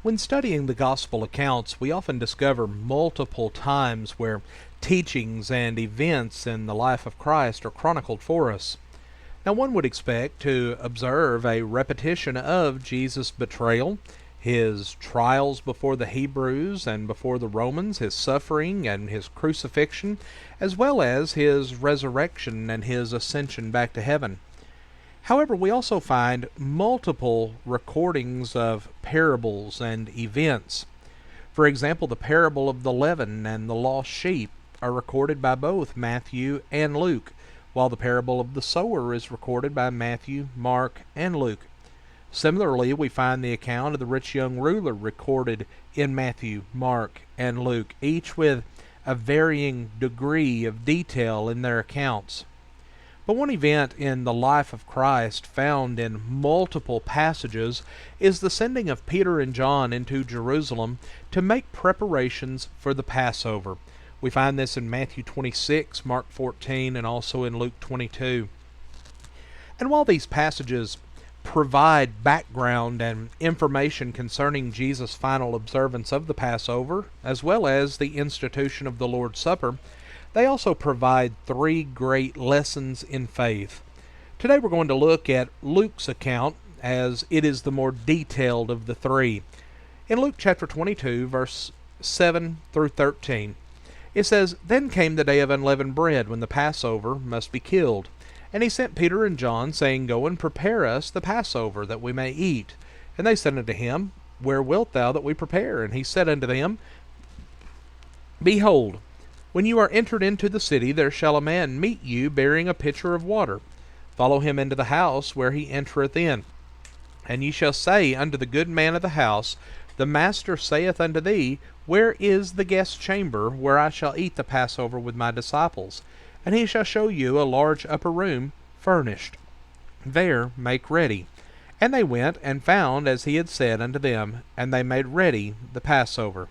When studying the Gospel accounts, we often discover multiple times where teachings and events in the life of Christ are chronicled for us. Now, one would expect to observe a repetition of Jesus' betrayal, his trials before the Hebrews and before the Romans, his suffering and his crucifixion, as well as his resurrection and his ascension back to heaven. However, we also find multiple recordings of parables and events. For example, the parable of the leaven and the lost sheep are recorded by both Matthew and Luke, while the parable of the sower is recorded by Matthew, Mark, and Luke. Similarly, we find the account of the rich young ruler recorded in Matthew, Mark, and Luke, each with a varying degree of detail in their accounts. But one event in the life of Christ found in multiple passages is the sending of Peter and John into Jerusalem to make preparations for the Passover. We find this in Matthew 26, Mark 14, and also in Luke 22. And while these passages provide background and information concerning Jesus' final observance of the Passover, as well as the institution of the Lord's Supper, they also provide three great lessons in faith. Today we're going to look at Luke's account, as it is the more detailed of the three. In Luke chapter 22, verse 7 through 13, it says, "Then came the day of unleavened bread, when the Passover must be killed. And he sent Peter and John, saying, Go and prepare us the Passover, that we may eat. And they said unto him, Where wilt thou that we prepare? And he said unto them, Behold, when you are entered into the city, there shall a man meet you, bearing a pitcher of water. Follow him into the house where he entereth in. And ye shall say unto the good man of the house, The master saith unto thee, Where is the guest chamber, where I shall eat the Passover with my disciples? And he shall show you a large upper room, furnished. There make ready. And they went and found as he had said unto them, and they made ready the Passover."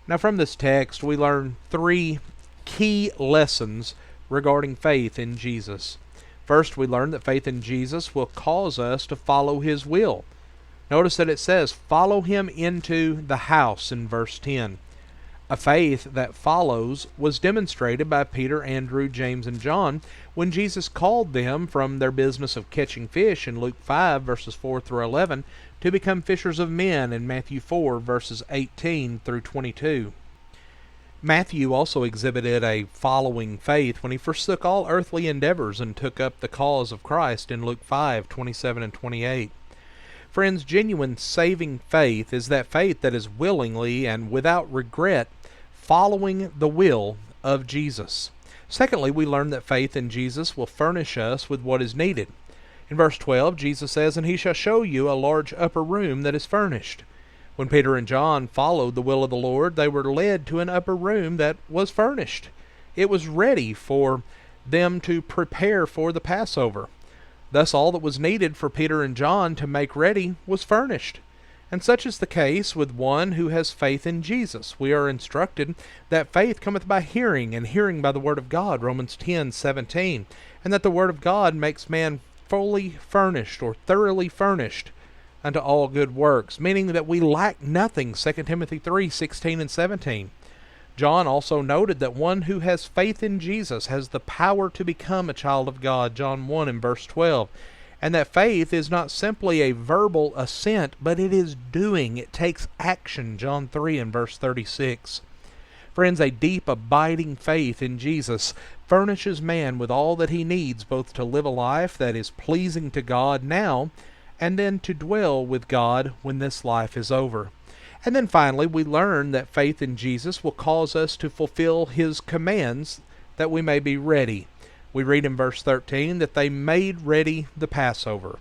Now from this text we learn three key lessons regarding faith in Jesus. First, we learn that faith in Jesus will cause us to follow his will. Notice that it says, follow him into the house in verse 10. A faith that follows was demonstrated by Peter, Andrew, James, and John when Jesus called them from their business of catching fish in Luke 5, verses 4 through 11, to become fishers of men in Matthew 4, verses 18 through 22. Matthew also exhibited a following faith when he forsook all earthly endeavors and took up the cause of Christ in Luke 5, 27 and 28. Friends, genuine saving faith is that faith that is willingly and without regret following the will of Jesus. Secondly, we learn that faith in Jesus will furnish us with what is needed. In verse 12, Jesus says, "And he shall show you a large upper room that is furnished." When Peter and John followed the will of the Lord, they were led to an upper room that was furnished. It was ready for them to prepare for the Passover. Thus all that was needed for Peter and John to make ready was furnished. And such is the case with one who has faith in Jesus. We are instructed that faith cometh by hearing, and hearing by the word of God, Romans 10:17, and that the word of God makes man fully furnished or thoroughly furnished unto all good works, meaning that we lack nothing, 2 Timothy 3:16 and 17. John also noted that one who has faith in Jesus has the power to become a child of God, John 1 and verse 12. And that faith is not simply a verbal assent, but it is doing. It takes action, John 3 and verse 36. Friends, a deep, abiding faith in Jesus furnishes man with all that he needs, both to live a life that is pleasing to God now, and then to dwell with God when this life is over. And then finally, we learn that faith in Jesus will cause us to fulfill his commands that we may be ready. We read in verse 13 that they made ready the Passover.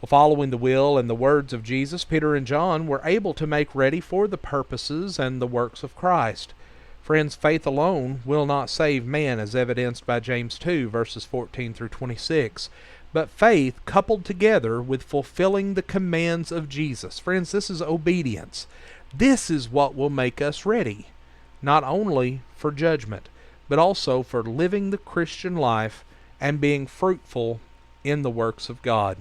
Well, following the will and the words of Jesus, Peter and John were able to make ready for the purposes and the works of Christ. Friends, faith alone will not save man, as evidenced by James 2, verses 14 through 26. But faith coupled together with fulfilling the commands of Jesus. Friends, this is obedience. This is what will make us ready, not only for judgment, but also for living the Christian life and being fruitful in the works of God.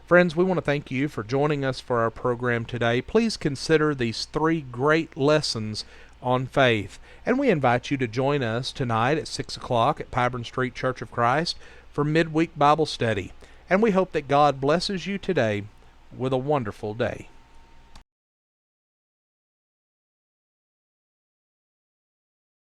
Friends, we want to thank you for joining us for our program today. Please consider these 3 great lessons on faith. And we invite you to join us tonight at 6 o'clock at Pyburn Street Church of Christ for midweek Bible study. And we hope that God blesses you today with a wonderful day.